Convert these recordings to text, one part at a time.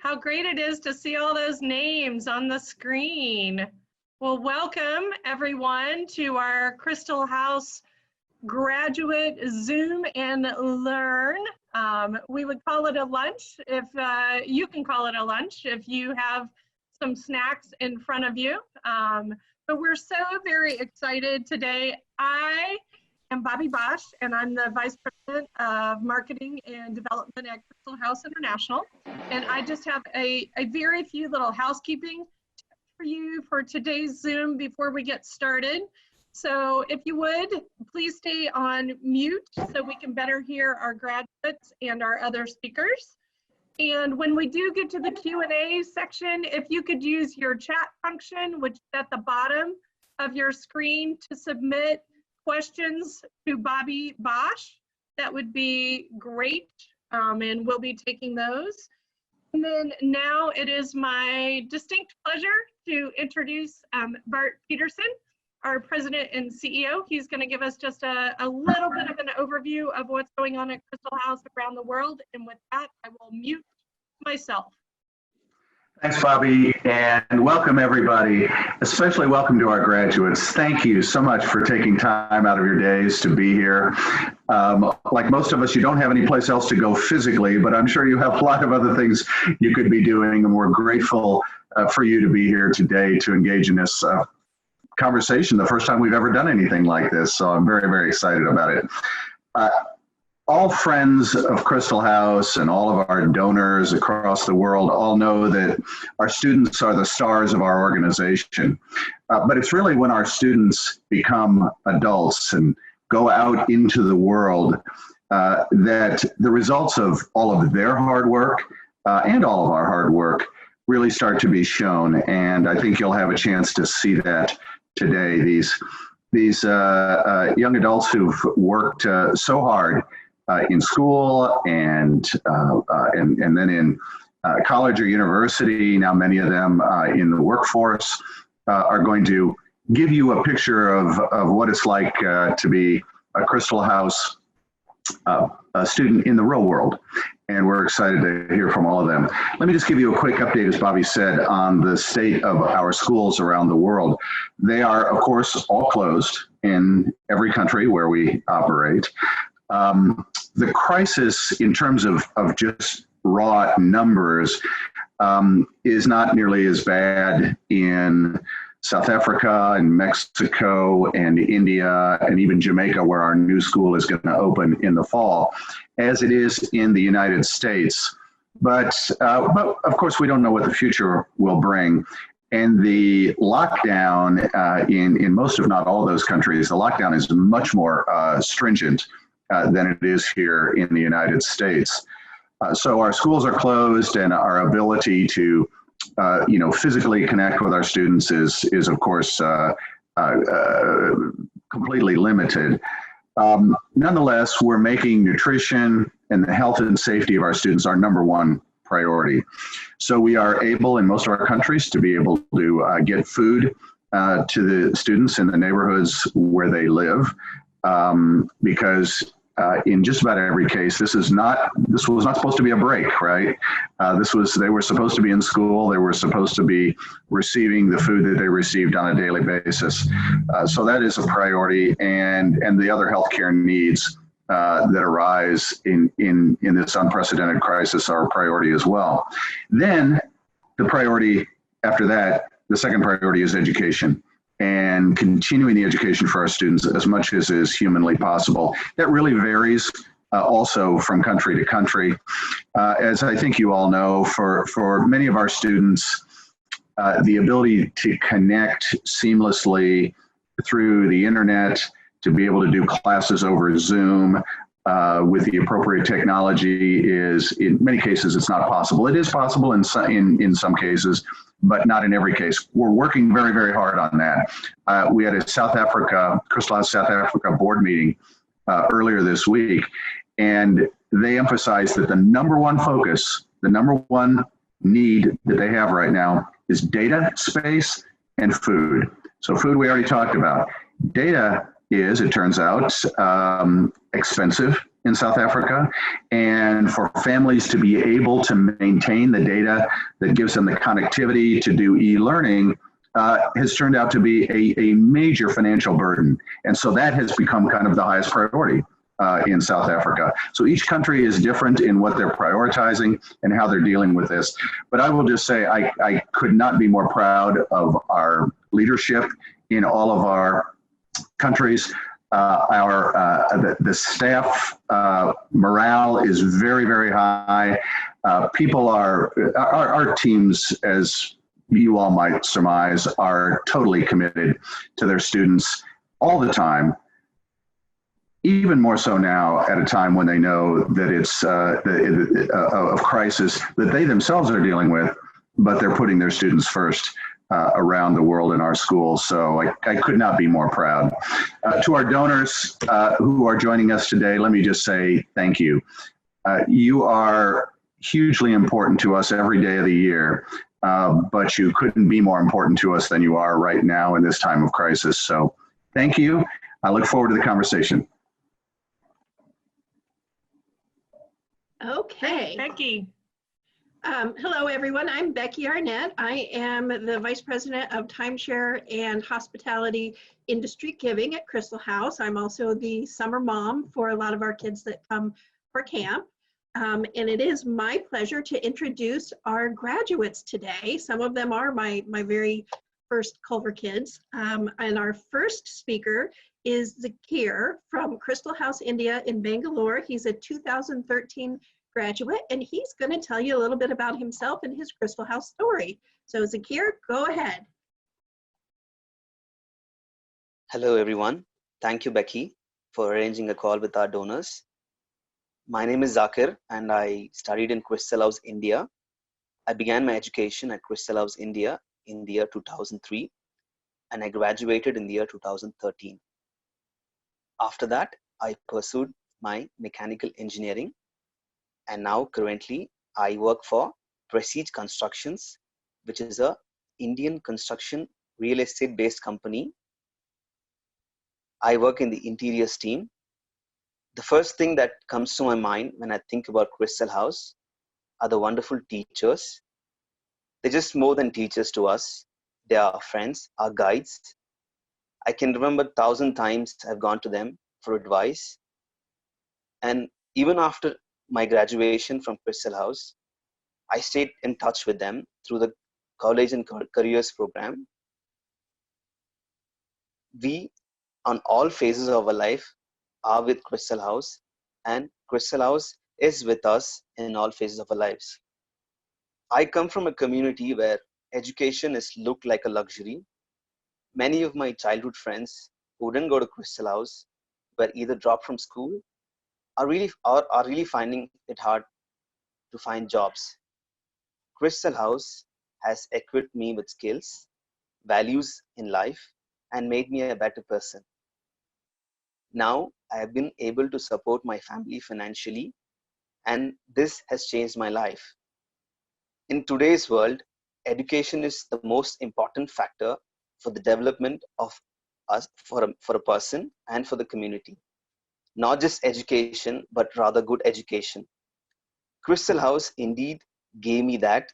How great it is to see all those names on the screen. Well, welcome everyone to our Christel House graduate Zoom and Learn. We would call it a lunch if you can call it a lunch if you have some snacks in front of you. But we're so very excited today. I am Bobby Bosch, and I'm the Vice President of Marketing and Development at Christel House International. And I just have a very few little housekeeping tips for you for today's Zoom before we get started. So if you would, please stay on mute so we can better hear our graduates and our other speakers. And when we do get to the Q&A section, if you could use your chat function, which is at the bottom of your screen, to submit questions to Bobby Bosch, that would be great, and we'll be taking those. And then now it is my distinct pleasure to introduce Bart Peterson, our President and CEO. He's going to give us just a little bit of an overview of what's going on at Christel House around the world. And with that, I will mute myself. Thanks, Bobby, and welcome everybody, especially welcome to our graduates. Thank you so much for taking time out of your days to be here. Like most of us, you don't have any place else to go physically, but I'm sure you have a lot of other things you could be doing, and we're grateful for you to be here today to engage in this conversation, the first time we've ever done anything like this, so I'm very, very excited about it. All friends of Christel House and all of our donors across the world all know that our students are the stars of our organization. But it's really when our students become adults and go out into the world that the results of all of their hard work and all of our hard work really start to be shown. And I think you'll have a chance to see that today. These young adults who've worked so hard in school and then in college or university, now many of them in the workforce, are going to give you a picture of what it's like to be a Christel House a student in the real world. And we're excited to hear from all of them. Let me just give you a quick update, as Bobby said, on the state of our schools around the world. They are, of course, all closed in every country where we operate. The crisis in terms of just raw numbers is not nearly as bad in South Africa and Mexico and India and even Jamaica, where our new school is going to open in the fall, as it is in the United States. But of course, we don't know what the future will bring. And the lockdown in most, if not all of those countries, the lockdown is much more stringent than it is here in the United States. So our schools are closed, and our ability to physically connect with our students is of course completely limited. Nonetheless, we're making nutrition and the health and safety of our students our number one priority. So we are able in most of our countries to be able to get food to the students in the neighborhoods where they live. Because in just about every case, this was not supposed to be a break, right? They were supposed to be in school. They were supposed to be receiving the food that they received on a daily basis. So that is a priority, and the other healthcare needs that arise in this unprecedented crisis are a priority as well. Then the priority after that, the second priority is education, and continuing the education for our students as much as is humanly possible. That really varies also from country to country. As I think you all know, for many of our students, the ability to connect seamlessly through the internet, to be able to do classes over Zoom with the appropriate technology is, in many cases, it's not possible. It is possible in some cases, but not in every case. We're working very, very hard on that. We had a Christel House South Africa board meeting earlier this week, and they emphasized that the number one focus, the number one need that they have right now is data, space, and food. So food we already talked about. Data is, it turns out, expensive in South Africa, and for families to be able to maintain the data that gives them the connectivity to do e-learning has turned out to be a major financial burden. And so that has become kind of the highest priority in South Africa. So each country is different in what they're prioritizing and how they're dealing with this. But I will just say I could not be more proud of our leadership in all of our countries. The staff morale is very, very high. People our teams, as you all might surmise, are totally committed to their students all the time, even more so now at a time when they know that it's of crisis that they themselves are dealing with, but they're putting their students first around the world in our schools. So I could not be more proud. To our donors who are joining us today, let me just say thank you. You are hugely important to us every day of the year, but you couldn't be more important to us than you are right now in this time of crisis. So thank you. I look forward to the conversation. Okay. Becky. Hello, everyone. I'm Becky Arnett. I am the Vice President of Timeshare and Hospitality Industry Giving at Christel House. I'm also the summer mom for a lot of our kids that come for camp. And it is my pleasure to introduce our graduates today. Some of them are my very first Culver kids. And our first speaker is Zakir from Christel House, India in Bangalore. He's a 2013 graduate, and he's going to tell you a little bit about himself and his Christel House story. So Zakir, go ahead. Hello, everyone. Thank you, Becky, for arranging a call with our donors. My name is Zakir, and I studied in Christel House, India. I began my education at Christel House, India in the year 2003, and I graduated in the year 2013. After that, I pursued my mechanical engineering, and now currently I work for Prestige Constructions, which is a Indian construction real estate based company. I work in the interiors team. The first thing that comes to my mind when I think about Christel House are the wonderful teachers. They're just more than teachers to us. They are our friends, our guides. I can remember 1,000 times I've gone to them for advice. And even after my graduation from Christel House, I stayed in touch with them through the College and Careers program. We, on all phases of our life, are with Christel House, and Christel House is with us in all phases of our lives. I come from a community where education is looked like a luxury. Many of my childhood friends who didn't go to Christel House were either dropped from school are really finding it hard to find jobs. Christel House has equipped me with skills, values in life, and made me a better person. Now I have been able to support my family financially, and this has changed my life. In today's world, education is the most important factor for the development of us, for a person and for the community. Not just education, but rather good education. Christel House indeed gave me that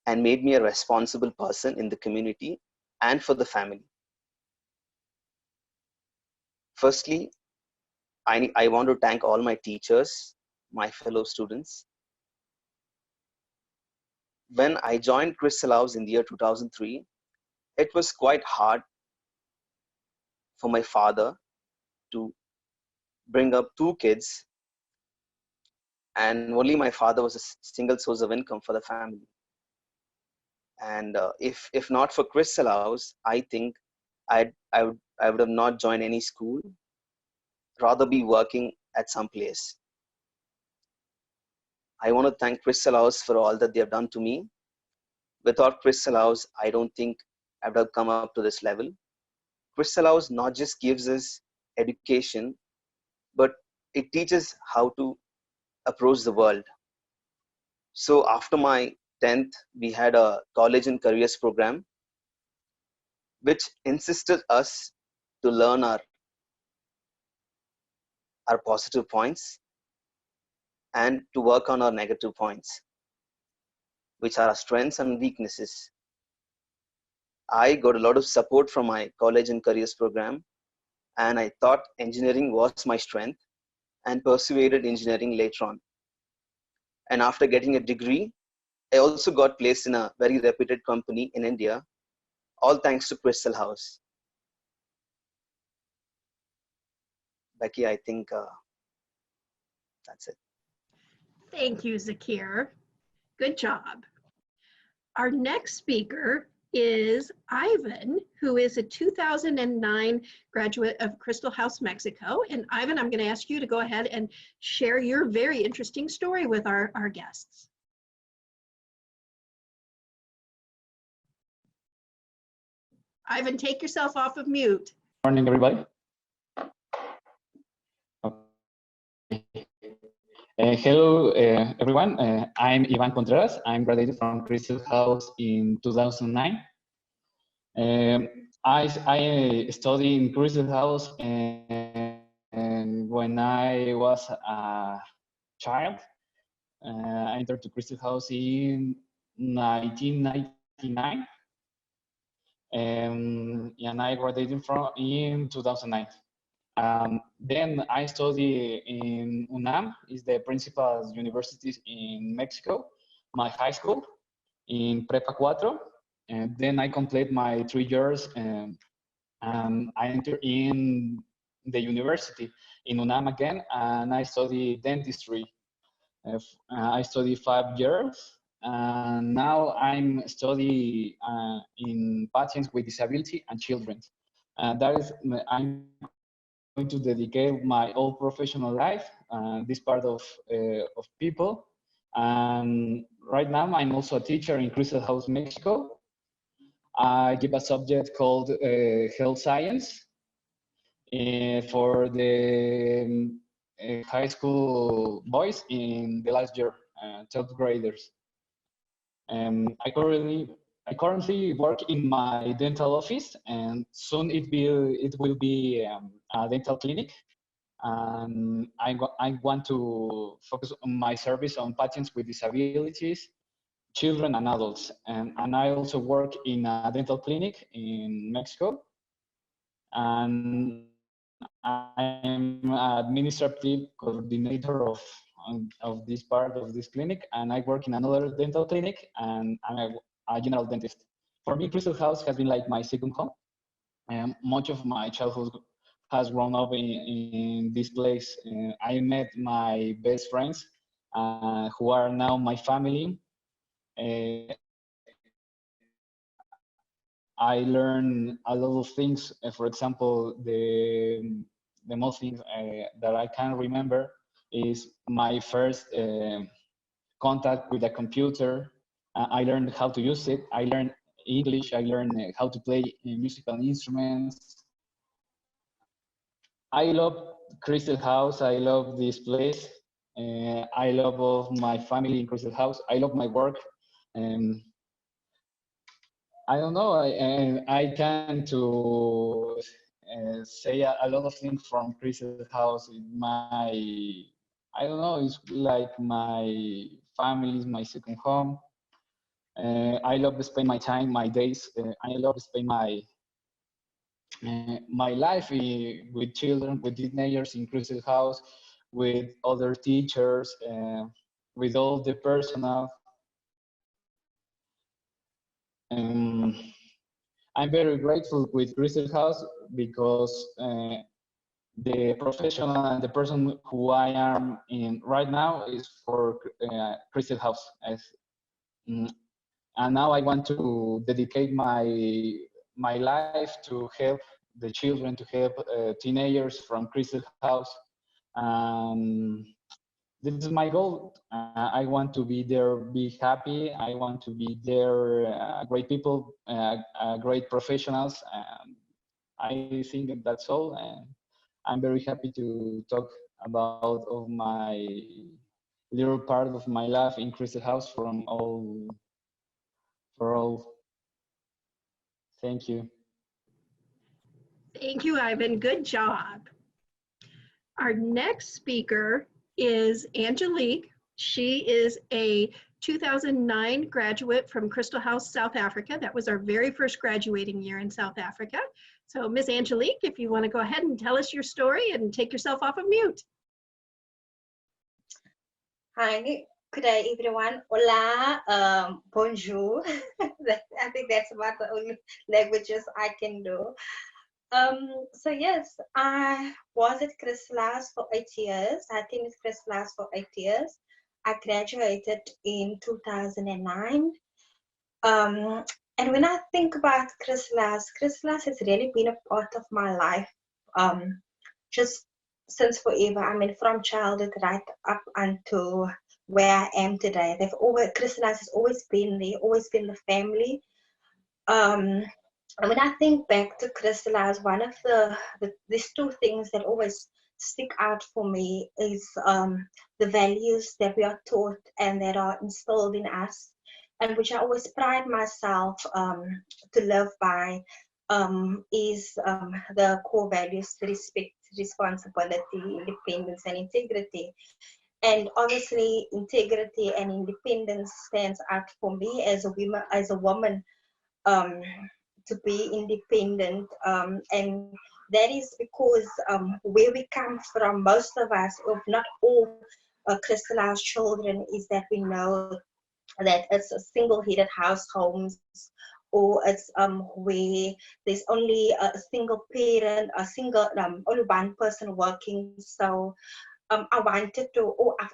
and made me a responsible person in the community and for the family. Firstly, I want to thank all my teachers, my fellow students. When I joined Christel House in the year 2003, it was quite hard for my father to bring up 2 kids, and only my father was a single source of income for the family. And if not for Christel House, I think I would have not joined any school, rather be working at some place. I want to thank Christel House for all that they have done to me. Without Christel House, I don't think I would have come up to this level. Christel House not just gives us education, but it teaches how to approach the world. So after my 10th, we had a college and careers program, which insisted us to learn our positive points and to work on our negative points, which are our strengths and weaknesses. I got a lot of support from my college and careers program, and I thought engineering was my strength and persevered engineering later on. And after getting a degree, I also got placed in a very reputed company in India, all thanks to Christel House. Becky, I think that's it. Thank you, Zakir. Good job. Our next speaker is Ivan, who is a 2009 graduate of Christel House, Mexico. And Ivan, I'm going to ask you to go ahead and share your very interesting story with our guests. Ivan, take yourself off of mute. Morning, everybody. Hello, everyone. I'm Ivan Contreras. I'm graduated from Christel House in 2009. I studied in Christel House, and when I was a child, I entered to Christel House in 1999, and I graduated in 2009. Then I studied in UNAM, is the principal university in Mexico, my high school in Prepa 4. And then I complete my 3 years and I enter in the university in UNAM again, and I study dentistry. I study 5 years, and now I'm studying in patients with disability and children. I'm going to dedicate my whole professional life, this part of people. And right now, I'm also a teacher in Christel House, Mexico. I give a subject called health science for the high school boys in the last year, 12th graders. I currently work in my dental office, and soon it will be a dental clinic. And I want to focus on my service on patients with disabilities, children and adults. And I also work in a dental clinic in Mexico. And I'm administrative coordinator of this part of this clinic, and I work in another dental clinic, and I'm a general dentist. For me, Christel House has been like my second home. Much of my childhood has grown up in this place. I met my best friends who are now my family. I learned a lot of things. For example, the most thing that I can remember is my first contact with a computer. I learned how to use it. I learned English. I learned how to play musical instruments. I love Christel House. I love this place. I love my family in Christel House. I love my work. I don't know. I can to say a lot of things from Christel House. I don't know. It's like my family is my second home. I love to spend my time, my days. I love to spend my life with children, with teenagers in Christel House, with other teachers, with all the personnel. I'm very grateful with Christel House because the professional and the person who I am in right now is for Christel House. And now I want to dedicate my life to help the children, to help teenagers from Christel House. This is my goal. I want to be there, be happy. I want to be there, great people, great professionals. I think that's all. And I'm very happy to talk about of my little part of my life in Christel House for all. Thank you. Thank you, Ivan. Good job. Our next speaker is Angelique. She is a 2009 graduate from Christel House, South Africa. That was our very first graduating year in South Africa. So Miss Angelique, if you want to go ahead and tell us your story and take yourself off of mute. Hi, good day everyone. Hola, bonjour. I think that's about the only languages I can do. So yes, I was at Christel House for 8 years. I attended Christel House for 8 years. I graduated in 2009. And when I think about Christel House has really been a part of my life. Just since forever. I mean, from childhood right up until where I am today. Christel House has always been there, always been the family. And when I think back to Christel House, one of these two things that always stick out for me is the values that we are taught and that are instilled in us, and which I always pride myself to live by, is the core values: respect, responsibility, independence, and integrity. And obviously, integrity and independence stands out for me as a woman, to be independent, and that is because where we come from, most of us, if not all, Christel House children, is that we know that it's a single-headed households, or it's where there's only a single parent, only one person working. So I've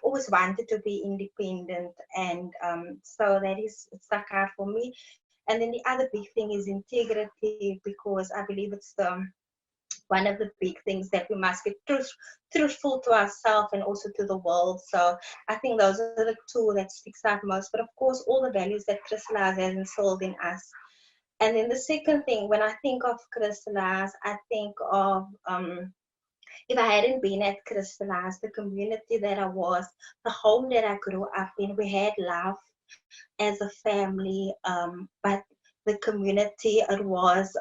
always wanted to be independent, and so that is stuck out for me. And then the other big thing is integrity, because I believe it's one of the big things that we must be truthful to ourselves and also to the world. So I think those are the two that sticks out most. But of course, all the values that Christel House has instilled in us. And then the second thing, when I think of Christel House, I think of if I hadn't been at Christel House, the community that I was, the home that I grew up in, we had love as a family, but the community, it was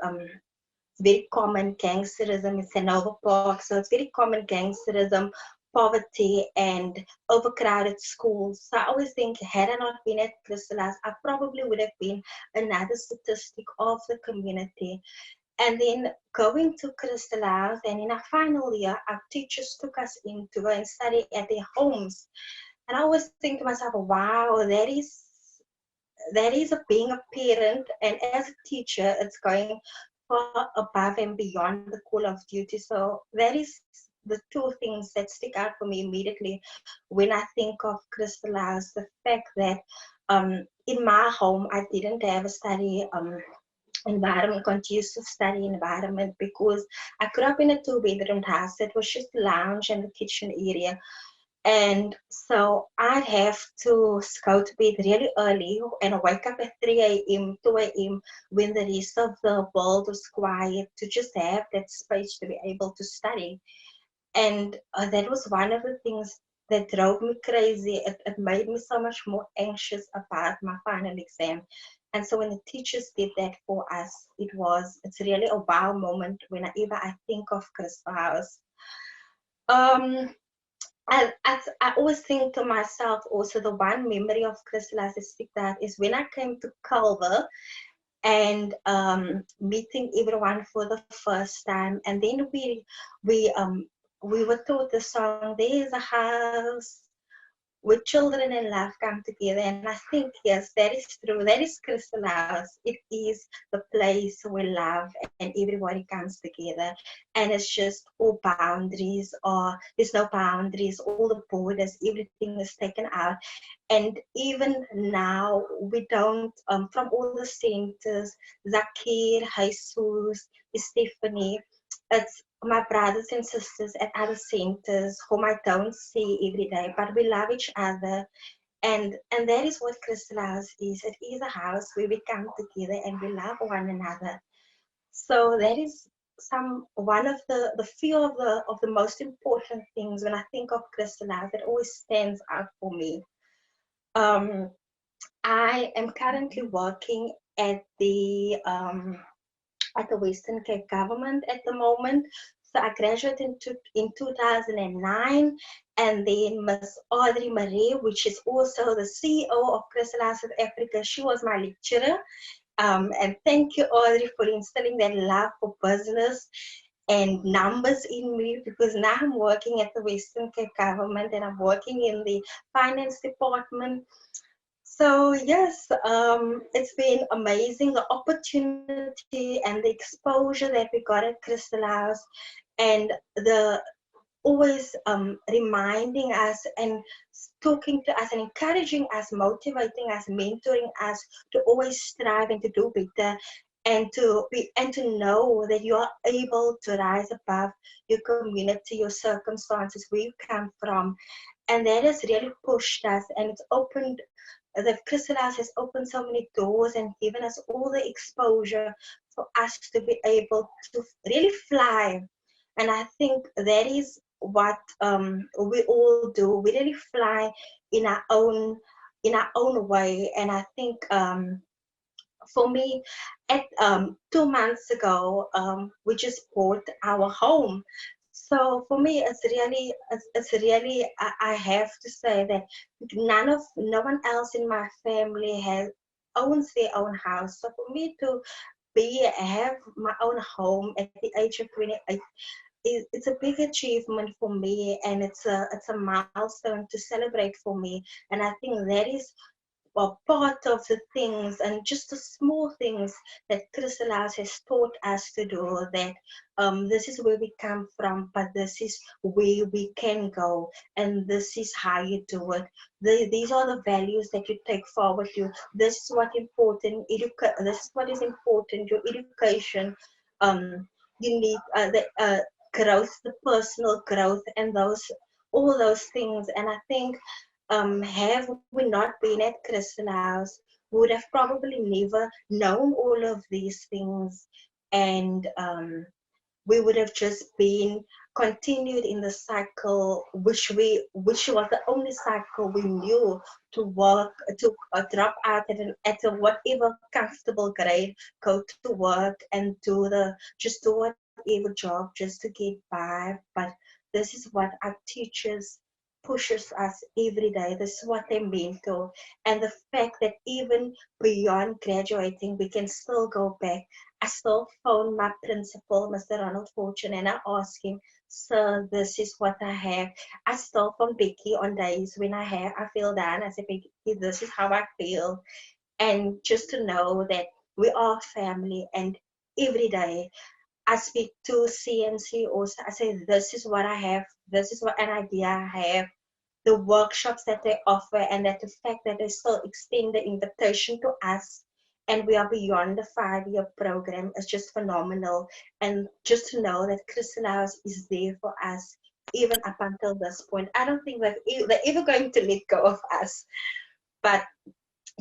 very common gangsterism in Sanover Park. So it's very common gangsterism, poverty, and overcrowded schools. So I always think, had I not been at Christel House, I probably would have been another statistic of the community. And then going to Christel House, and in our final year, our teachers took us in to go and study at their homes. And I always think to myself, wow, that is being a parent, and as a teacher, it's going far above and beyond the call of duty. So that is the two things that stick out for me immediately when I think of Christel House. The fact that in my home, I didn't have a study environment, conducive study environment, because I grew up in a 2-bedroom house that was just the lounge and the kitchen area. And so I'd have to go to bed really early and wake up at 3 a.m., 2 a.m. when the rest of the world was quiet, to just have that space to be able to study. And that was one of the things that drove me crazy. It made me so much more anxious about my final exam. And so when the teachers did that for us, it's really a wow moment whenever I think of Christel House. I always think to myself also, the one memory of Christel House that sticks out is when I came to Culver and meeting everyone for the first time. And then we were taught the song, "There's a house where children and love come together." And I think, yes, that is true. That is Christel House. It is the place where love and everybody comes together. And it's just all boundaries, or there's no boundaries, all the borders, everything is taken out. And even now, we don't, from all the centers, Zakir, Jesus, Stephanie, it's my brothers and sisters at other centers whom I don't see every day, but we love each other. And that is what Christel House is. It is a house where we come together and we love one another. So that is one of the few of the most important things when I think of Christel House that always stands out for me. I am currently working at the Western Cape government at the moment So I graduated in 2009, and then Miss Audrey Marie, which is also the CEO of Christel House South Africa, she was my lecturer. And thank you, Audrey, for instilling that love for business and numbers in me, because now I'm working at the Western Cape government and I'm working in the finance department. So yes, it's been amazing, the opportunity and the exposure that we got at Christel House, and the always reminding us and talking to us and encouraging us, motivating us, mentoring us to always strive and to do better, and to know that you are able to rise above your community, your circumstances, where you come from. And that has really pushed us, and it's opened, the Christel House has opened so many doors and given us all the exposure for us to be able to really fly. And I think that is what we all do. We really fly in our own way. And I think for me, at 2 months ago, we just bought our home. So for me, it's really, I have to say that no one else in my family owns their own house. So for me to have my own home at the age of 28, it's a big achievement for me, and it's a milestone to celebrate for me. And I think that is part of the things, and just the small things that Christel House has taught us to do, that this is where we come from, but this is where we can go, and this is how you do it. These are the values that you take forward. This is what important. This is what is important. Your education. You need the growth, the personal growth, and all those things. And I think, have we not been at Christel House, we would have probably never known all of these things, and we would have just been continued in the cycle, which was the only cycle we knew, to work, to drop out at a whatever comfortable grade, go to work and just do whatever job just to get by. But this is what our teachers pushes us every day. This is what they mean to. And the fact that even beyond graduating, we can still go back. I still phone my principal, Mr. Ronald Fortune, and I ask him, sir, this is what I have. I still phone Becky on days when I feel down. I say, Becky, this is how I feel. And just to know that we are family, and every day I speak to CNC also. I say, this is what I have. This is what an idea I have. The workshops that they offer, and that the fact that they still extend the invitation to us, and we are beyond the 5-year program, is just phenomenal. And just to know that Christel House is there for us, even up until this point. I don't think they're ever going to let go of us. But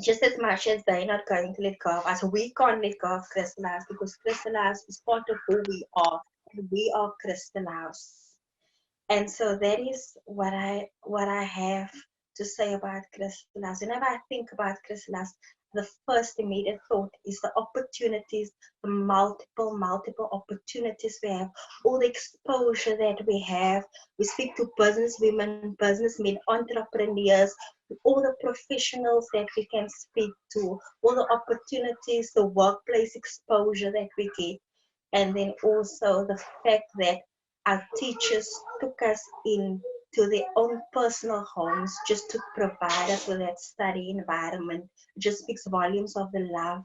just as much as they're not going to let go of us, we can't let go of Christel House, because Christel House is part of who we are, and we are Christel House. And so that is what I have to say about Christel House. Whenever I think about Christel House, the first immediate thought is the opportunities, the multiple opportunities we have, all the exposure that we have. We speak to business women, businessmen, entrepreneurs, all the professionals that we can speak to, all the opportunities, the workplace exposure that we get. And then also the fact that our teachers took us into their own personal homes just to provide us with that study environment. It just speaks volumes of the love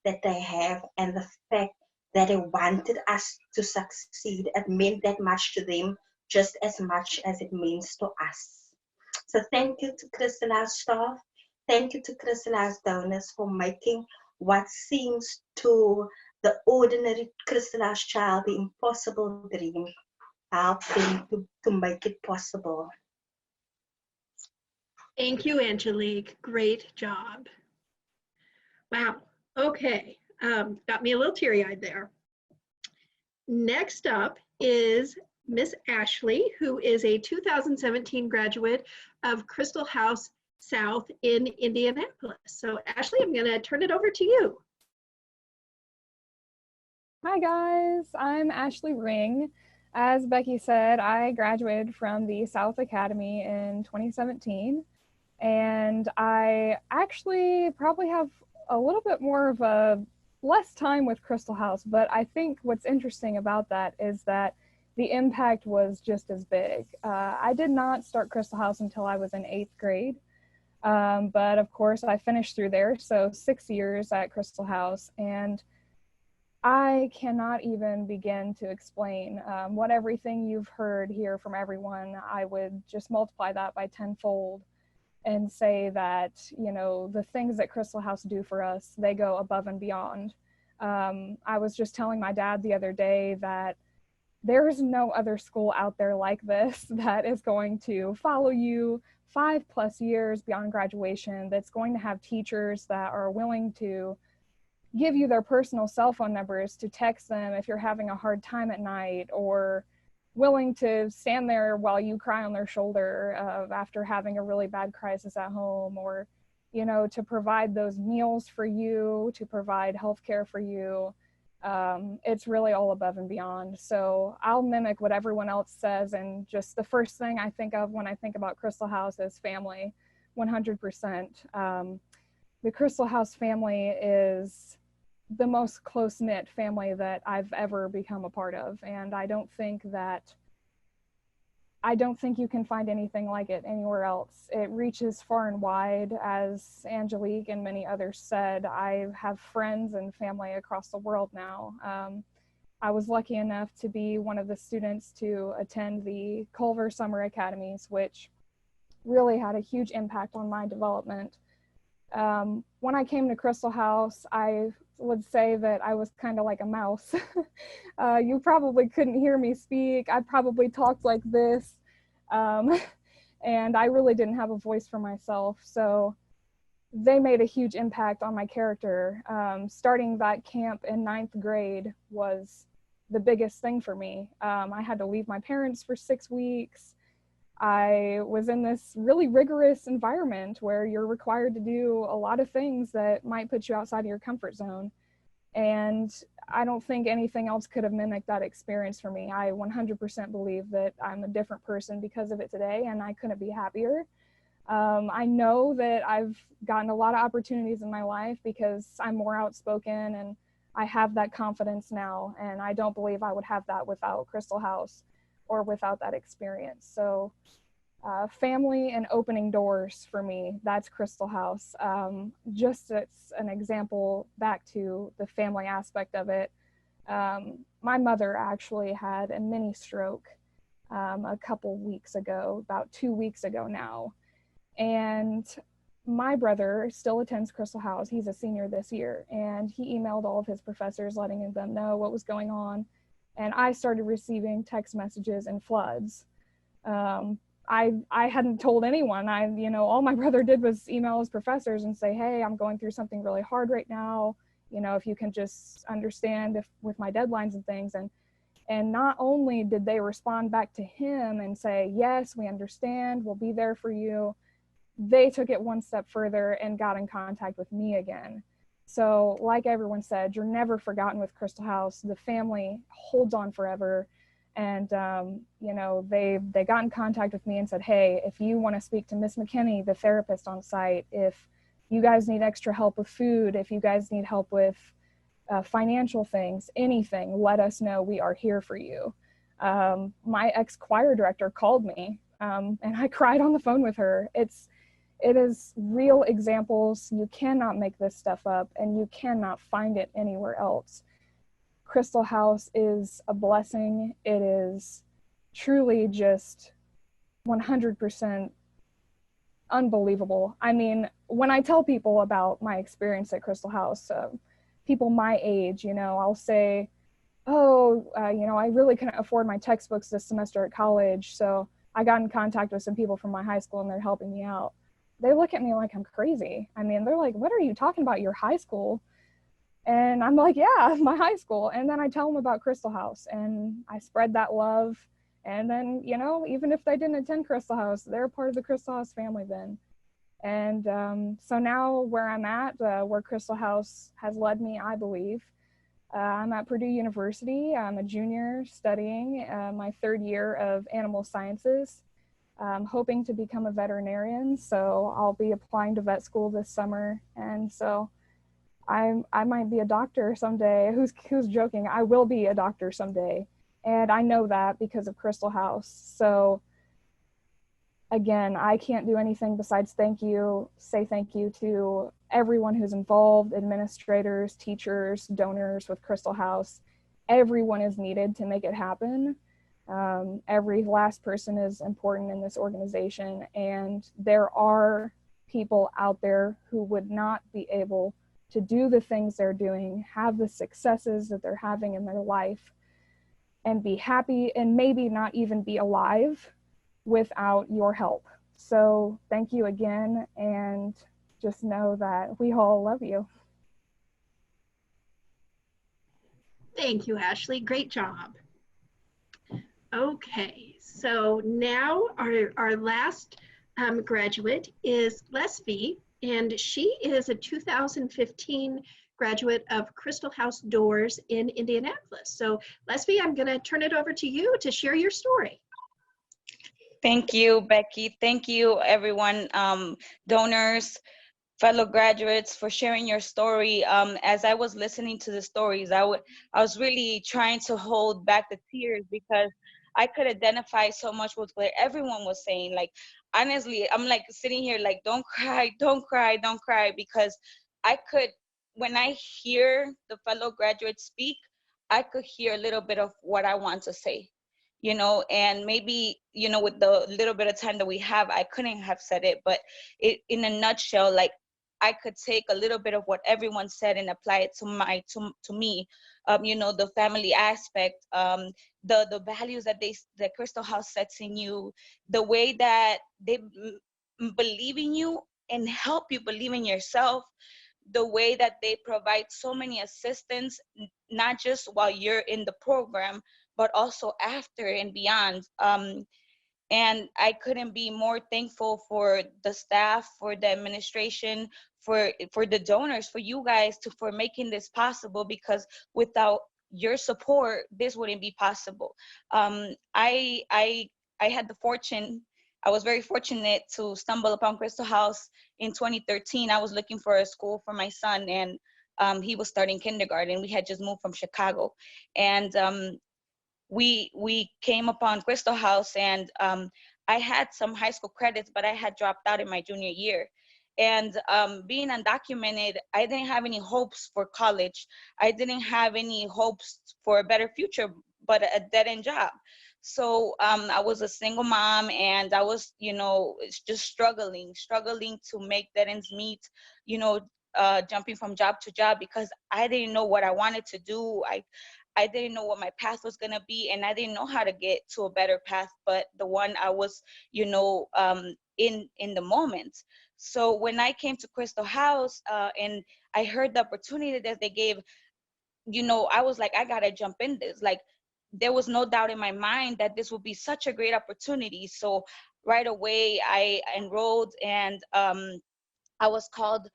that they have, and the fact that they wanted us to succeed. It meant that much to them, just as much as it means to us. So thank you to Christel House staff. Thank you to Christel House donors for making what seems to the ordinary Christel House child the impossible dream. Help them to make it possible. Thank you, Angelique. Great job. Wow. Okay. Got me a little teary-eyed there. Next up is Miss Ashley, who is a 2017 graduate of Christel House South in Indianapolis. So Ashley, I'm going to turn it over to you. Hi guys, I'm Ashley Ring. As Becky said, I graduated from the South Academy in 2017, and I actually probably have a little bit more of a less time with Christel House, but I think what's interesting about that is that the impact was just as big. I did not start Christel House until I was in 8th grade, but of course I finished through there, so 6 years at Christel House, and I cannot even begin to explain what everything you've heard here from everyone. I would just multiply that by tenfold and say that, you know, the things that Christel House do for us, they go above and beyond. I was just telling my dad the other day that there is no other school out there like this that is going to follow you 5+ years beyond graduation, that's going to have teachers that are willing to give you their personal cell phone numbers to text them if you're having a hard time at night, or willing to stand there while you cry on their shoulder after having a really bad crisis at home, or, you know, to provide those meals for you, to provide healthcare for you. It's really all above and beyond. So I'll mimic what everyone else says, and just the first thing I think of when I think about Christel House is family, 100%. The Christel House family is the most close-knit family that I've ever become a part of, and I don't think you can find anything like it anywhere else. It reaches far and wide. As Angelique and many others said, I have friends and family across the world now. I was lucky enough to be one of the students to attend the Culver Summer Academies, which really had a huge impact on my development. When I came to Christel House, I would say that I was kind of like a mouse. You probably couldn't hear me speak. I probably talked like this. And I really didn't have a voice for myself. So they made a huge impact on my character. Starting that camp in 9th grade was the biggest thing for me. I had to leave my parents for 6 weeks. I was in this really rigorous environment where you're required to do a lot of things that might put you outside of your comfort zone. And I don't think anything else could have mimicked that experience for me. I 100% believe that I'm a different person because of it today, and I couldn't be happier. I know that I've gotten a lot of opportunities in my life because I'm more outspoken and I have that confidence now, and I don't believe I would have that without Christel House or without that experience. So family and opening doors for me, that's Christel House. Just as an example back to the family aspect of it, my mother actually had a mini stroke a couple weeks ago, about 2 weeks ago now. And my brother still attends Christel House. He's a senior this year, and he emailed all of his professors letting them know what was going on. And I started receiving text messages in floods. I hadn't told anyone. All my brother did was email his professors and say, hey, I'm going through something really hard right now. If you can just understand with my deadlines and things. And not only did they respond back to him and say, yes, we understand, we'll be there for you, they took it one step further and got in contact with me again. So like everyone said, you're never forgotten with Christel House. The family holds on forever. And, they got in contact with me and said, hey, if you want to speak to Miss McKinney, the therapist on site, if you guys need extra help with food, if you guys need help with financial things, anything, let us know. We are here for you. My ex-choir director called me and I cried on the phone with her. It is real examples. You cannot make this stuff up, and you cannot find it anywhere else. Christel House is a blessing. It is truly just 100% unbelievable. I mean, when I tell people about my experience at Christel House, people my age, I'll say, I really couldn't afford my textbooks this semester at college, so I got in contact with some people from my high school and they're helping me out. They look at me like I'm crazy. I mean, they're like, what are you talking about, your high school? And I'm like, yeah, my high school. And then I tell them about Christel House and I spread that love. And then, even if they didn't attend Christel House, they're part of the Christel House family then. And so now where I'm at, where Christel House has led me, I believe, I'm at Purdue University. I'm a junior studying my third year of animal sciences. I'm hoping to become a veterinarian, so I'll be applying to vet school this summer. And so I might be a doctor someday. Who's joking? I will be a doctor someday. And I know that because of Christel House. So again, I can't do anything besides say thank you to everyone who's involved, administrators, teachers, donors with Christel House. Everyone is needed to make it happen. Every last person is important in this organization, and there are people out there who would not be able to do the things they're doing, have the successes that they're having in their life, and be happy and maybe not even be alive without your help. So thank you again, and just know that we all love you. Thank you, Ashley. Great job. Okay, so now our last graduate is Leslie, and she is a 2015 graduate of Christel House Doors in Indianapolis. So Leslie, I'm going to turn it over to you to share your story. Thank you, Becky. Thank you, everyone, donors, fellow graduates, for sharing your story. As I was listening to the stories, I was really trying to hold back the tears because I could identify so much with what everyone was saying. Like, honestly, I'm like sitting here like, don't cry, don't cry, don't cry, because I could, when I hear the fellow graduates speak, I could hear a little bit of what I want to say. And maybe, with the little bit of time that we have, I couldn't have said it, but in a nutshell, like, I could take a little bit of what everyone said and apply it to me. The family aspect, the values that Christel House sets in you, the way that they believe in you and help you believe in yourself, the way that they provide so many assistance, not just while you're in the program, but also after and beyond. And I couldn't be more thankful for the staff, for the administration, for the donors, for you guys, for making this possible, because without your support, this wouldn't be possible. I had the fortune, I was very fortunate to stumble upon Christel House in 2013. I was looking for a school for my son, and he was starting kindergarten. We had just moved from Chicago, and we came upon Christel House, and I had some high school credits, but I had dropped out in my junior year. And being undocumented, I didn't have any hopes for college. I didn't have any hopes for a better future, but a dead-end job. So I was a single mom, and I was, just struggling to make dead ends meet, jumping from job to job, because I didn't know what I wanted to do. I didn't know what my path was going to be, and I didn't know how to get to a better path, but the one I was, in the moment. So when I came to Christel House and I heard the opportunity that they gave, I was like, I got to jump in this. Like, there was no doubt in my mind that this would be such a great opportunity. So right away I enrolled, and I was called,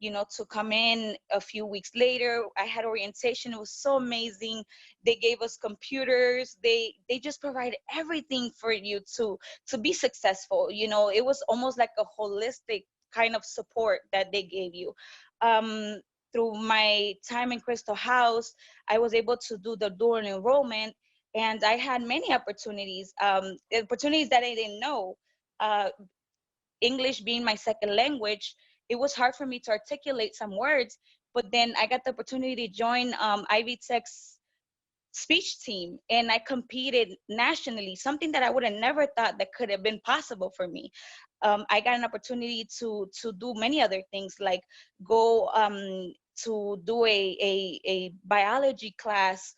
to come in a few weeks later. I had orientation. It was so amazing. They gave us computers. They just provided everything for you to be successful. It was almost like a holistic kind of support that they gave you. Through my time in Christel House, I was able to do the dual enrollment, and I had many opportunities that I didn't know. English being my second language, it was hard for me to articulate some words, but then I got the opportunity to join Ivy Tech's speech team, and I competed nationally, something that I would have never thought that could have been possible for me. I got an opportunity to do many other things, like go to do a biology class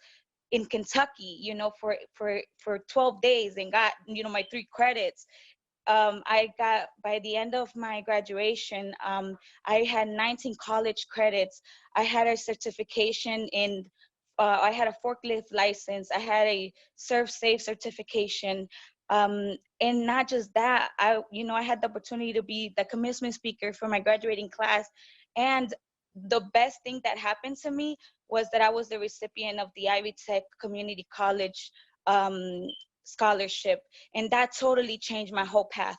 in Kentucky, for 12 days, and got, my 3 credits. I got, by the end of my graduation, I had 19 college credits. I had a certification in, I had a forklift license. I had a Serve Safe certification. And not just that, I had the opportunity to be the commencement speaker for my graduating class. And the best thing that happened to me was that I was the recipient of the Ivy Tech Community College scholarship, and that totally changed my whole path.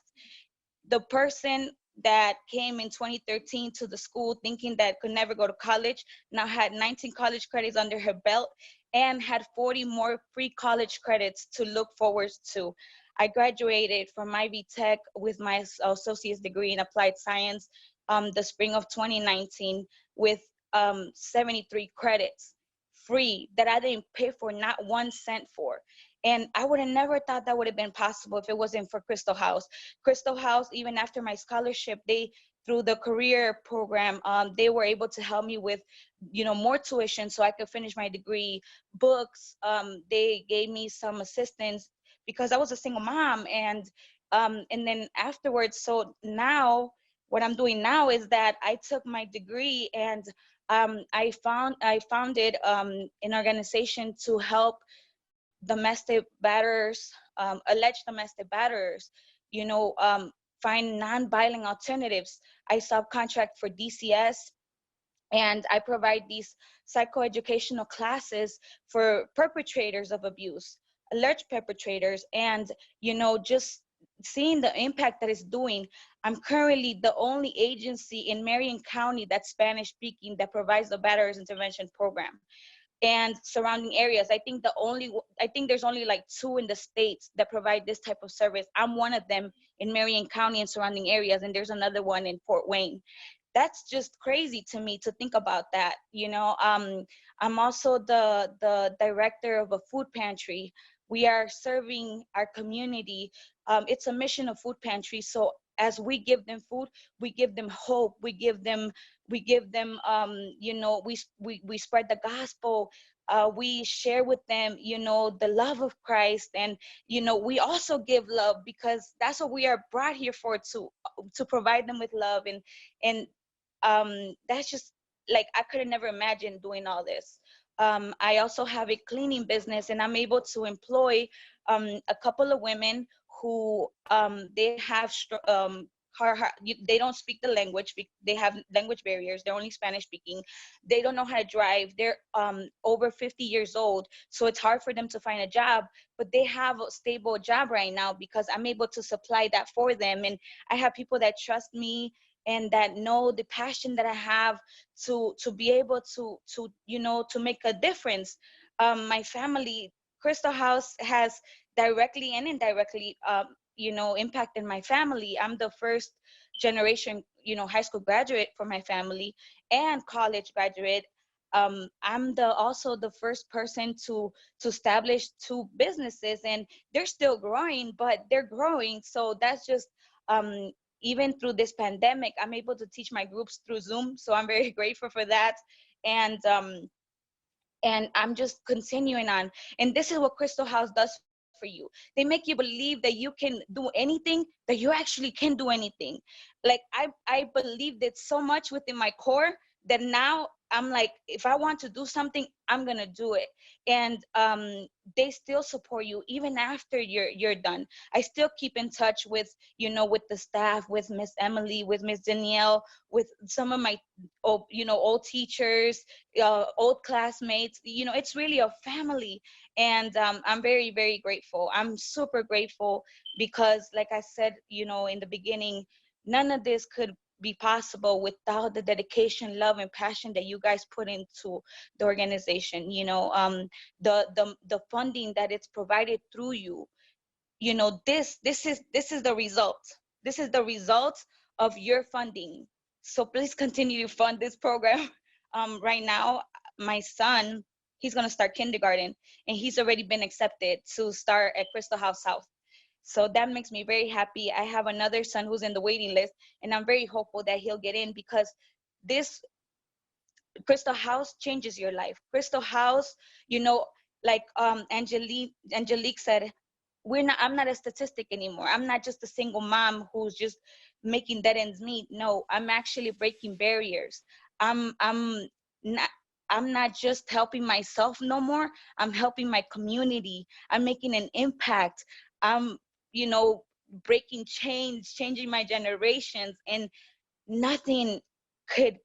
The person that came in 2013 to the school thinking that could never go to college now had 19 college credits under her belt and had 40 more free college credits to look forward to. I graduated from Ivy Tech with my associate's degree in applied science the spring of 2019 with 73 credits free that I didn't pay for not 1 cent for. And I would have never thought that would have been possible if it wasn't for Christel House. Christel House, even after my scholarship, through the career program, they were able to help me with, more tuition so I could finish my degree, books. They gave me some assistance because I was a single mom, and then afterwards. So now, what I'm doing now is that I took my degree and I founded an organization to help domestic batterers, alleged domestic batterers, find non-violent alternatives. I subcontract for DCS, and I provide these psychoeducational classes for perpetrators of abuse, alleged perpetrators, and just seeing the impact that it's doing. I'm currently the only agency in Marion County that's Spanish speaking that provides the batterers intervention program and surrounding areas. I think there's only like 2 in the states that provide this type of service. I'm one of them in Marion County and surrounding areas, and there's another one in Fort Wayne. That's just crazy to me to think about that. I'm also the director of a food pantry. We are serving our community. It's a mission of food pantry. So as we give them food, we give them hope. We give them, we spread the gospel. We share with them, the love of Christ, and we also give love because that's what we are brought here for, to provide them with love, and that's just like I could have never imagined doing all this. I also have a cleaning business, and I'm able to employ a couple of women who they have they don't speak the language. They have language barriers. They're only Spanish speaking. They don't know how to drive. They're over 50 years old, so it's hard for them to find a job, but they have a stable job right now because I'm able to supply that for them. And I have people that trust me and that know the passion that I have to be able to make a difference. My family, Christel House, has directly and indirectly impacted my family. I'm the first generation high school graduate for my family and college graduate. I'm also the first person to establish 2 businesses, and they're still growing, but they're growing. So that's just even through this pandemic, I'm able to teach my groups through Zoom. So I'm very grateful for that. And I'm just continuing on. And this is what Christel House does for you. They make you believe that you can do anything, that you actually can do anything. Like I believed it so much within my core that now I'm like, if I want to do something, I'm gonna do it. And they still support you even after you're done. I still keep in touch with with the staff, with Miss Emily, with Miss Danielle, with some of my old teachers, old classmates. It's really a family, and I'm very, very grateful. I'm super grateful because, like I said, in the beginning, none of this could be possible without the dedication, love, and passion that you guys put into the organization. The funding that it's provided through you. This is the result. This is the result of your funding. So please continue to fund this program. Right now, my son, he's gonna start kindergarten, and he's already been accepted to start at Christel House South. So that makes me very happy. I have another son who's in the waiting list, and I'm very hopeful that he'll get in because this Christel House changes your life. Christel House, like Angelique said, I'm not a statistic anymore. I'm not just a single mom who's just making dead ends meet. No, I'm actually breaking barriers. I'm not just helping myself no more. I'm helping my community. I'm making an impact. I'm breaking chains, changing my generations, and nothing could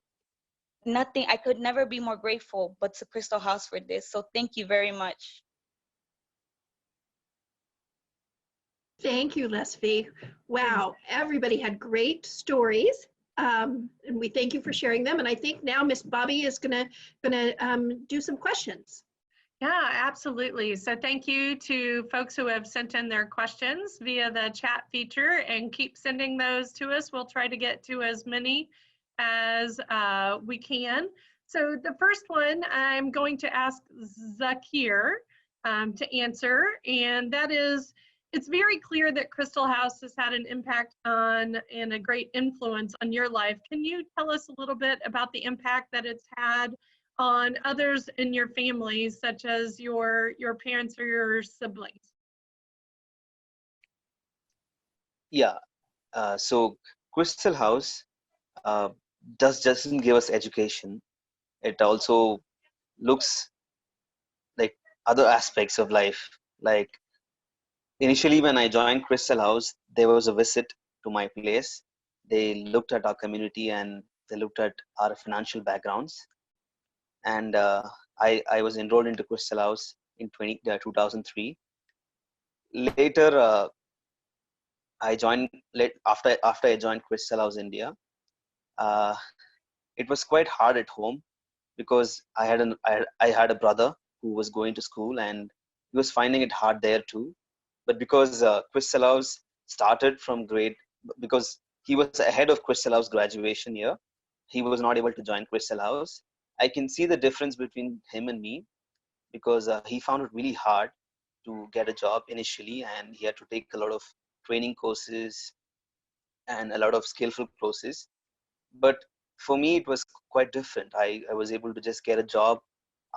nothing, I could never be more grateful but to Christel House for this. So thank you very much. Thank you, Leslie. Wow, everybody had great stories. And we thank you for sharing them. And I think now Miss Bobby is gonna do some questions. Yeah, absolutely. So thank you to folks who have sent in their questions via the chat feature, and keep sending those to us. We'll try to get to as many as we can. So the first one I'm going to ask Zakir to answer, and that is, it's very clear that Christel House has had an impact on and a great influence on your life. Can you tell us a little bit about the impact that it's had on others in your family, such as your parents or your siblings? Yeah. So Christel House doesn't give us education. It also looks like other aspects of life. Like initially, when I joined Christel House, there was a visit to my place. They looked at our community and they looked at our financial backgrounds. And I was enrolled into Christel House in 2003. Later, I joined after I joined Christel House India. Uh, it was quite hard at home because I had a brother who was going to school and he was finding it hard there too. But because Christel House started from grade, because he was ahead of Christel House graduation year, he was not able to join Christel House. I can see the difference between him and me because he found it really hard to get a job initially, and he had to take a lot of training courses and a lot of skillful courses. But for me, it was quite different. I was able to just get a job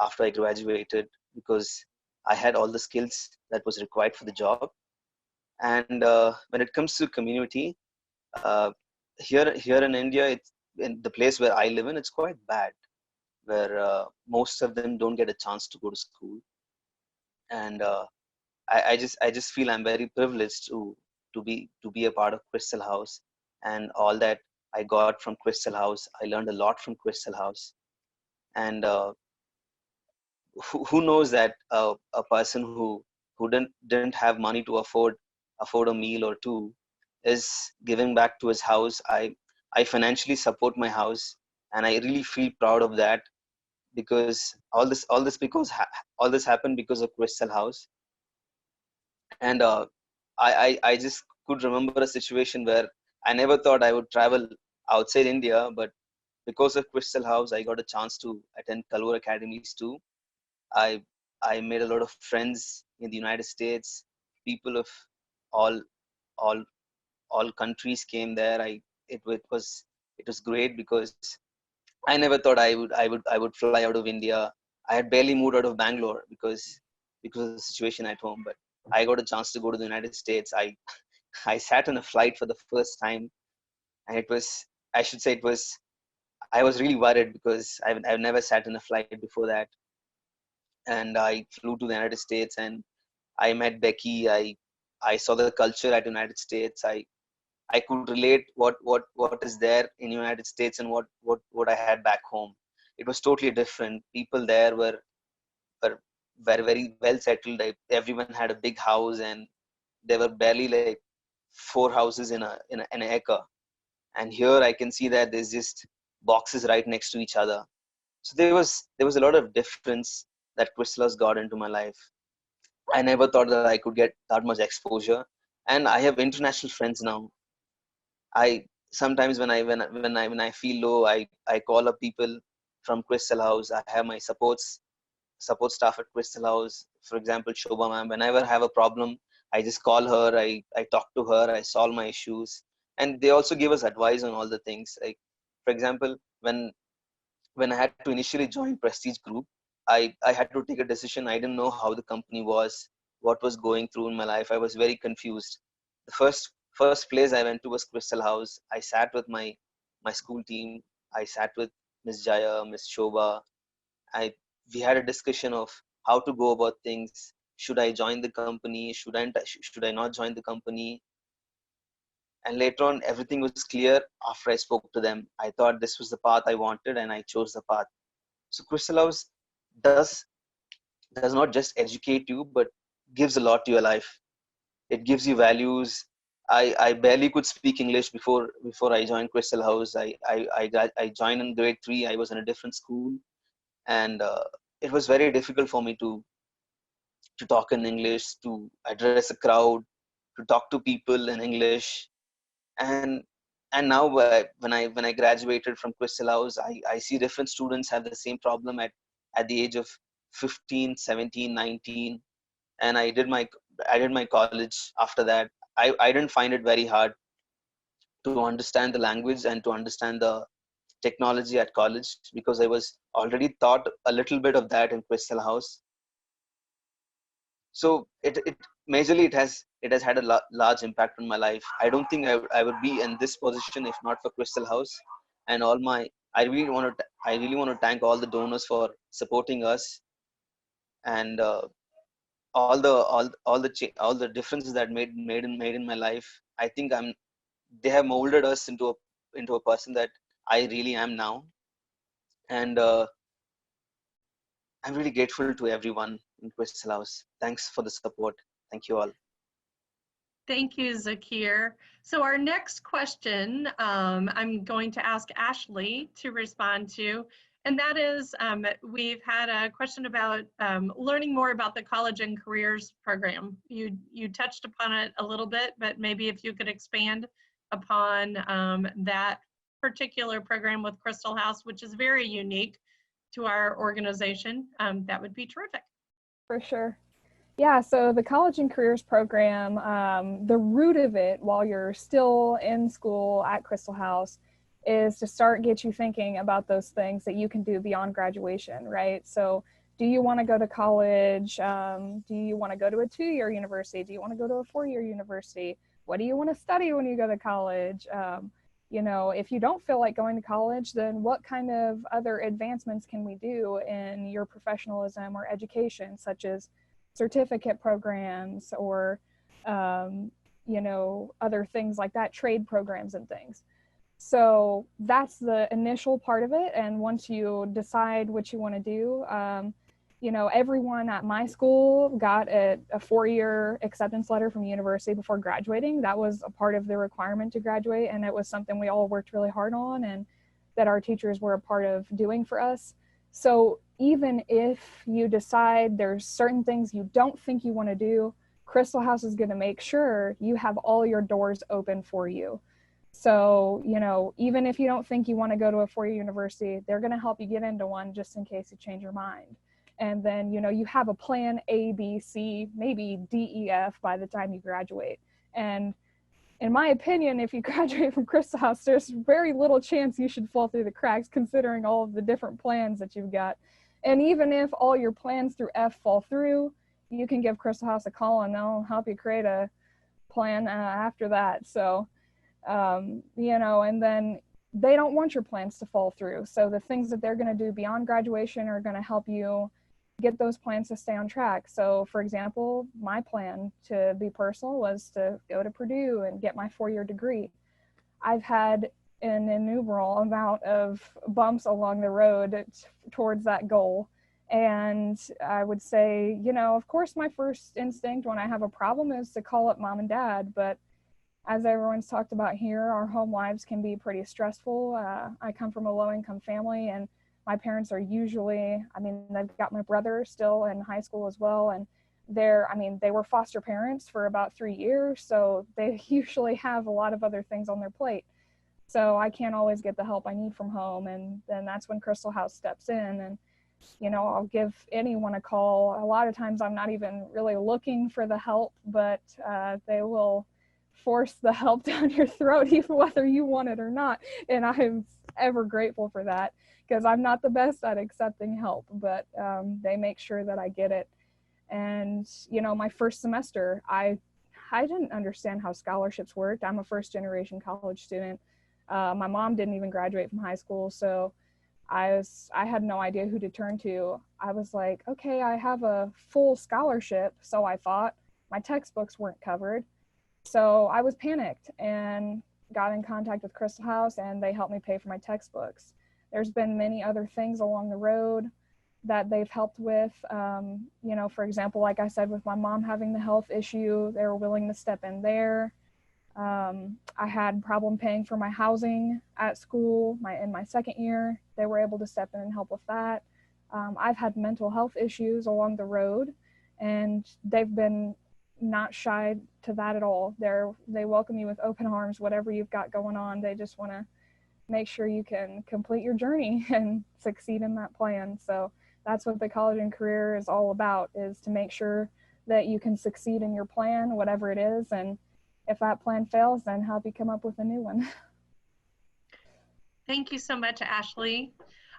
after I graduated because I had all the skills that was required for the job. And when it comes to community, uh, here in India, it's in the place where I live in, it's quite bad, where most of them don't get a chance to go to school. And I just feel I'm very privileged to be a part of Christel House, and all that I got from Christel House. I learned a lot from Christel House, and who knows that a person who didn't have money to afford a meal or two is giving back to his house. I financially support my house, and I really feel proud of that because all this happened because of Christel House. And I just could remember a situation where I never thought I would travel outside India, but because of Christel House, I got a chance to attend Kalur academies too. I I made a lot of friends in the United States. People of all all all countries came there. It was great because I never thought I would fly out of India. I had barely moved out of Bangalore because of the situation at home. But I got a chance to go to the United States. I sat on a flight for the first time, and it was, I should say, it was, I was really worried because I've never sat in a flight before that. And I flew to the United States and I met Becky. I saw the culture at United States. I could relate what is there in United States and what I had back home. It was totally different. People there were very well settled. Everyone had a big house, and there were barely like four houses in an acre. And here I can see that there's just boxes right next to each other. So there was a lot of difference that Christel has got into my life. I never thought that I could get that much exposure, and I have international friends now. I sometimes when I feel low, I call up people from Christel House. I have my support staff at Christel House. For example, Shobha ma'am. Whenever I have a problem, I just call her. I talk to her. I solve my issues, and they also give us advice on all the things. Like for example, when I had to initially join Prestige Group, I had to take a decision. I didn't know how the company was, what was going through in my life. I was very confused. The first place I went to was Christel House. I sat with my school team. I sat with Miss Jaya, Miss Shobha. I We had a discussion of how to go about things. Should I join the company? Should I not join the company? And later on, everything was clear after I spoke to them. I thought this was the path I wanted, and I chose the path. So Christel House does not just educate you, but gives a lot to your life. It gives you values. I barely could speak English before I joined Christel House. I joined in grade 3. I was in a different school, and it was very difficult for me to talk in English, to address a crowd, to talk to people in English. And now when I graduated from Christel House, I see different students have the same problem at the age of 15, 17, 19. And I did my college after that. I didn't find it very hard to understand the language and to understand the technology at college, because I was already taught a little bit of that in Christel House. So it majorly it has had a large impact on my life. I don't think I would be in this position if not for Christel House. And all my I really want to thank all the donors for supporting us, and all the differences that made in my life. I think they have molded us into a person that I really am now. And I'm really grateful to everyone in Crystal House. Thanks for the support. Thank you all. Thank you, Zakir. So our next question, I'm going to ask Ashley to respond to, and that is, we've had a question about learning more about the College and Careers program. You touched upon it a little bit, but maybe if you could expand upon that particular program with Christel House, which is very unique to our organization, that would be terrific. For sure. Yeah, so the College and Careers program, the root of it while you're still in school at Christel House is to get you thinking about those things that you can do beyond graduation, right? So do you want to go to college? Do you want to go to a 2-year university? Do you want to go to a 4-year university? What do you want to study when you go to college? You know, if you don't feel like going to college, then what kind of other advancements can we do in your professionalism or education, such as certificate programs or, you know, other things like that, trade programs and things. So that's the initial part of it. And once you decide what you want to do, you know, everyone at my school got a 4-year acceptance letter from the university before graduating. That was a part of the requirement to graduate. And it was something we all worked really hard on and that our teachers were a part of doing for us. So even if you decide there's certain things you don't think you want to do, Christel House is going to make sure you have all your doors open for you. So, you know, even if you don't think you want to go to a 4-year university, they're going to help you get into one just in case you change your mind. And then, you know, you have a plan A, B, C, maybe D, E, F by the time you graduate. And in my opinion, if you graduate from Christel House, there's very little chance you should fall through the cracks considering all of the different plans that you've got. And even if all your plans through F fall through, you can give Christel House a call and they'll help you create a plan after that. So, you know, and then they don't want your plans to fall through. So the things that they're going to do beyond graduation are going to help you get those plans to stay on track. So for example, my plan, to be personal, was to go to Purdue and get my 4-year degree. I've had an innumerable amount of bumps along the road towards that goal. And I would say, you know, of course, my first instinct when I have a problem is to call up mom and dad. But as everyone's talked about here, our home lives can be pretty stressful. I come from a low-income family, and my parents are usually, I mean, they've got my brother still in high school as well. And they were foster parents for about 3 years. So they usually have a lot of other things on their plate. So I can't always get the help I need from home. And then that's when Christel House steps in. And, you know, I'll give anyone a call. A lot of times I'm not even really looking for the help, but they will force the help down your throat, even whether you want it or not. And I'm ever grateful for that, because I'm not the best at accepting help, but they make sure that I get it. And, you know, my first semester, I didn't understand how scholarships worked. I'm a first-generation college student. My mom didn't even graduate from high school, so I had no idea who to turn to. I was like, okay, I have a full scholarship, so I thought. My textbooks weren't covered. So I was panicked and got in contact with Christel House, and they helped me pay for my textbooks. There's been many other things along the road that they've helped with. You know, for example, like I said, with my mom having the health issue, they were willing to step in there. I had problem paying for my housing at school in my second year. They were able to step in and help with that. I've had mental health issues along the road, and they've been not shy to that at all. They welcome you with open arms, whatever you've got going on. They just want to make sure you can complete your journey and succeed in that plan. So that's what the college and career is all about, is to make sure that you can succeed in your plan, whatever it is. And if that plan fails, then help you come up with a new one. Thank you so much, Ashley.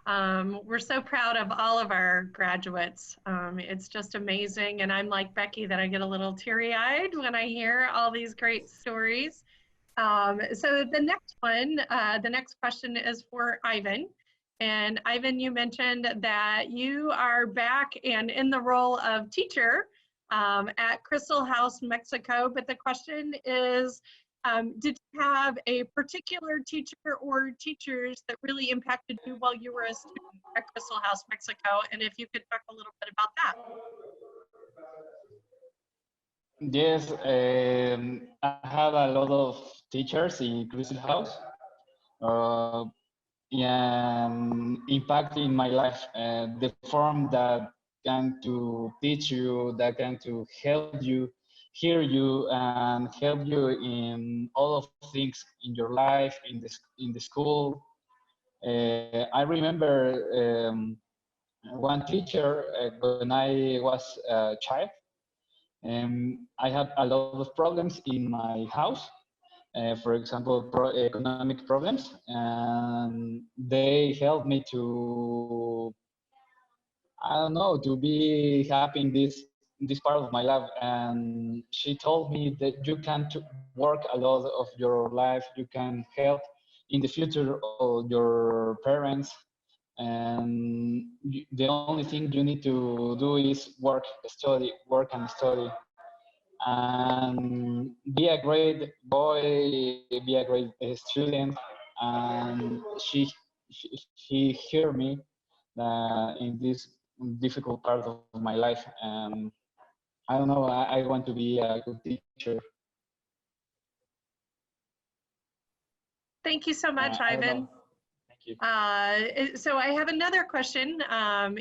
We're so proud of all of our graduates. It's just amazing. And I'm like Becky, that I get a little teary-eyed when I hear all these great stories. So the next question is for Ivan. And Ivan, you mentioned that you are back and in the role of teacher at Christel House, Mexico. But the question is, did you have a particular teacher or teachers that really impacted you while you were a student at Christel House, Mexico? And if you could talk a little bit about that. Yes, I have a lot of teachers in Christel House. And impact in my life, the form that can to teach you, that can to help you, hear you, and help you in all of things in your life, in the school. I remember one teacher when I was a child. I had a lot of problems in my house. For example, economic problems, and they helped me to, I don't know, to be happy in this part of my life. And she told me that you can work a lot of your life, you can help in the future of your parents, and the only thing you need to do is work and study, and be a great boy, be a great student. And he heard me in this difficult part of my life. And I don't know, I want to be a good teacher. Thank you so much, Ivan. So I have another question.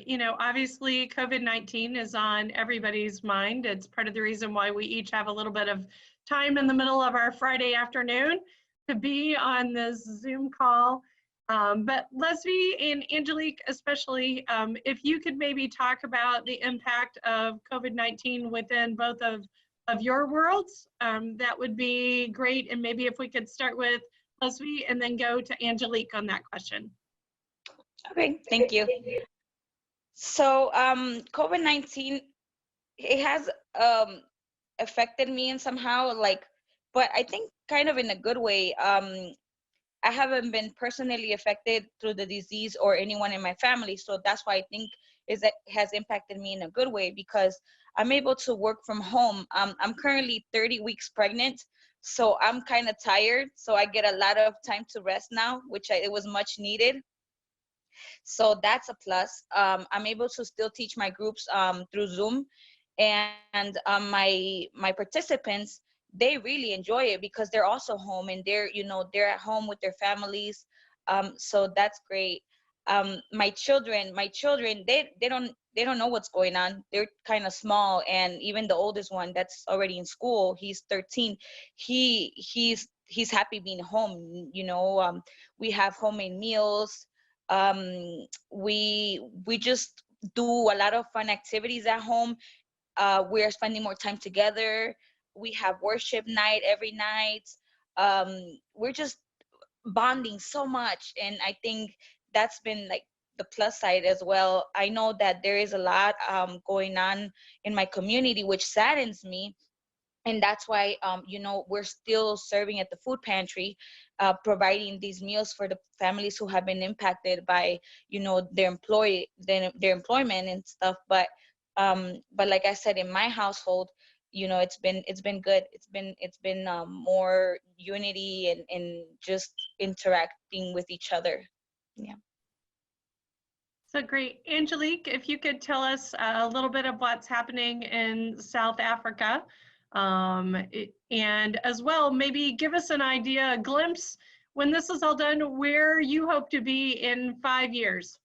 You know, obviously COVID-19 is on everybody's mind. It's part of the reason why we each have a little bit of time in the middle of our Friday afternoon to be on this Zoom call. But Leslie and Angelique especially, if you could maybe talk about the impact of COVID-19 within both of your worlds, that would be great. And maybe if we could start with Leslie and then go to Angelique on that question. Okay, thank you. So COVID-19, it has affected me in somehow, like, but I think kind of in a good way. I haven't been personally affected through the disease or anyone in my family, so that's why I think it has impacted me in a good way, because I'm able to work from home. I'm currently 30 weeks pregnant, so I'm kind of tired. So I get a lot of time to rest now, which it was much needed. So that's a plus. I'm able to still teach my groups through Zoom, and my participants, they really enjoy it because they're also home, and they're at home with their families. So that's great. My children, they don't know what's going on. They're kind of small, and even the oldest one that's already in school, he's 13. He's happy being home. We have homemade meals. We just do a lot of fun activities at home. We're spending more time together. We have worship night every night. We're just bonding so much, and I think that's been like the plus side as well. I know that there is a lot going on in my community, which saddens me, and that's why we're still serving at the food pantry, providing these meals for the families who have been impacted by their employment and stuff. But like I said, in my household, you know, it's been good. It's been more unity and just interacting with each other. Yeah. So great. Angelique, if you could tell us a little bit of what's happening in South Africa, and as well, maybe give us an idea, a glimpse, when this is all done, where you hope to be in 5 years.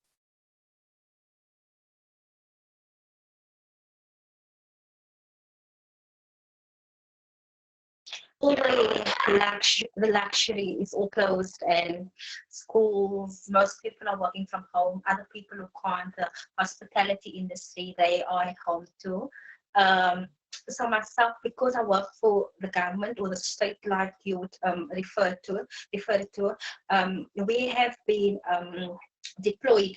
All the luxury is all closed, and schools, most people are working from home. Other people who can't, the hospitality industry, they are at home too. So myself, because I work for the government or the state, like you would refer to, we have been deployed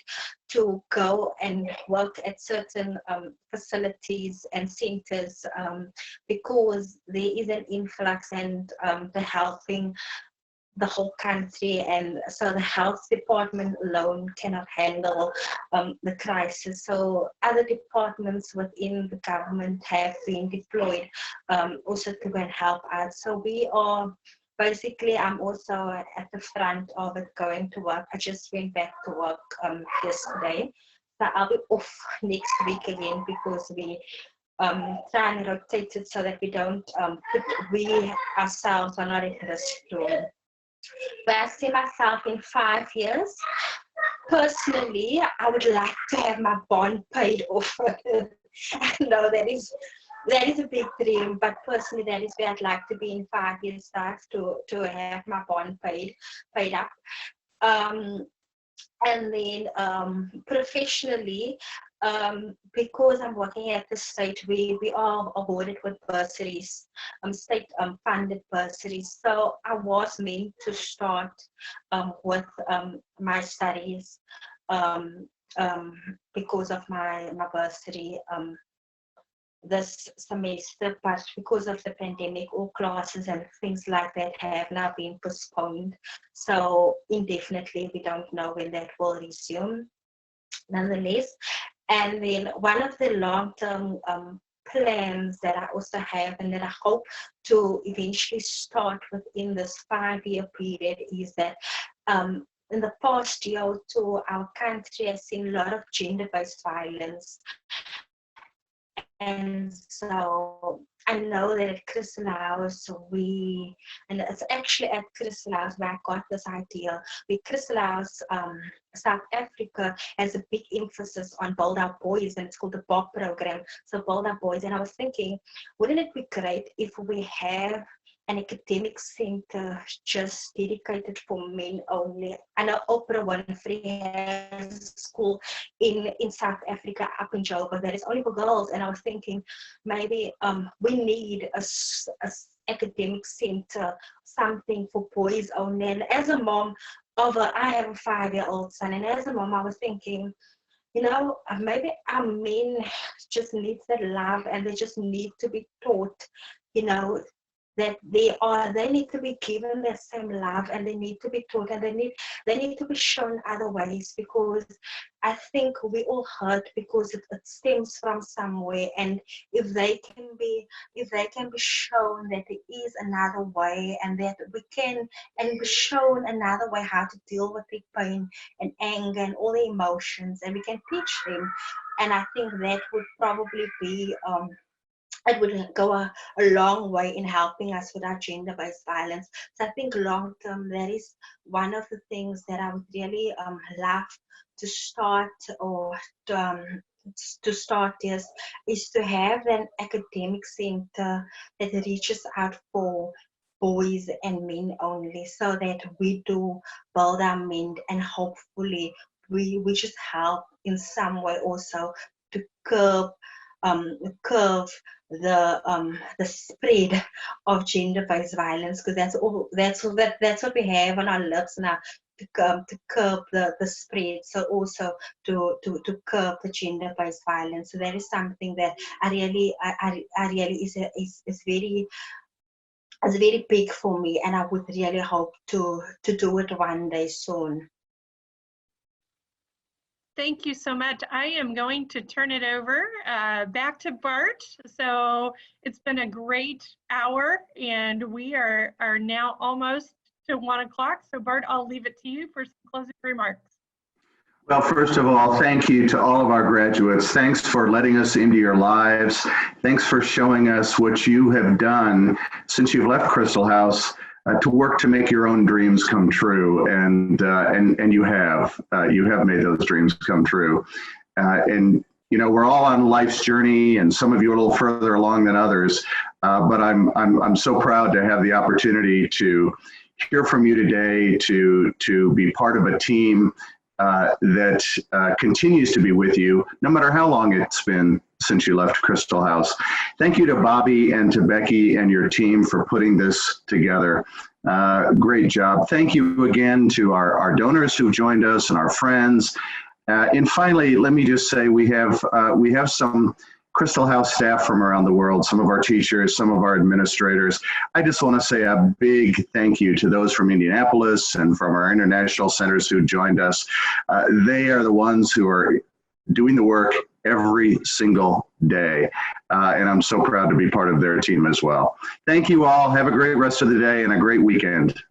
to go and work at certain facilities and centers, because there is an influx and the helping the whole country, and so the health department alone cannot handle the crisis. So other departments within the government have been deployed also to go and help us. So we are basically, I'm also at the front of it, going to work. I just went back to work yesterday. So I'll be off next week again, because we try and rotate it so that we don't we ourselves are not in this storm. But I see myself in 5 years. Personally, I would like to have my bond paid off. I know that is a big dream, but personally, that is where I'd like to be in 5 years' time, to have my bond paid up. And then professionally, because I'm working at the state, we are awarded with bursaries, state funded bursaries. So I was meant to start with my studies because of my bursary this semester, but because of the pandemic, all classes and things like that have now been postponed. So indefinitely, we don't know when that will resume. Nonetheless, and then one of the long-term plans that I also have, and that I hope to eventually start within this 5-year period, is that in the past year or two, our country has seen a lot of gender-based violence. And so I know that at Christel House, and it's actually at Christel House where I got this idea. With Christel House, South Africa has a big emphasis on Build Our Boys, and it's called the BOB program. So Build Our Boys. And I was thinking, wouldn't it be great if we have an academic center just dedicated for men only? I know Oprah Winfrey has a school in South Africa, up in Joburg, that is only for girls. And I was thinking, maybe we need a academic center, something for boys only. And as a mom I have a 5-year-old son, and as a mom, I was thinking, you know, maybe our men just need that love, and they just need to be taught, you know, that they need to be given the same love, and they need to be taught, and they need to be shown other ways, because I think we all hurt because it stems from somewhere. And if they can be shown that there is another way, and that we can, and be shown another way how to deal with the pain and anger and all the emotions, and we can teach them, and I think that would probably be it would go a long way in helping us with our gender-based violence. So I think long-term, that is one of the things that I would really love to start, or to start is to have an academic center that reaches out for boys and men only, so that we do build our men, and hopefully we just help in some way also to curb the spread of gender-based violence, because that's what we have on our lips now, to curb the spread. So also to curb the gender-based violence. So that is something that I really is very big for me, and I would really hope to do it one day soon. Thank you so much. I am going to turn it over back to Bart. So it's been a great hour and we are now almost to 1 o'clock. So Bart, I'll leave it to you for some closing remarks. Well, first of all, thank you to all of our graduates. Thanks for letting us into your lives. Thanks for showing us what you have done since you've left Christel House to work to make your own dreams come true. And you have made those dreams come true. And you know, we're all on life's journey, and some of you are a little further along than others. But I'm so proud to have the opportunity to hear from you today, to be part of a team that continues to be with you, no matter how long it's been since you left Christel House. Thank you to Bobby and to Becky and your team for putting this together. Great job. Thank you again to our donors who joined us and our friends. And finally, let me just say we have some Christel House staff from around the world, some of our teachers, some of our administrators. I just want to say a big thank you to those from Indianapolis and from our international centers who joined us. They are the ones who are doing the work every single day. And I'm so proud to be part of their team as well. Thank you all. Have a great rest of the day and a great weekend.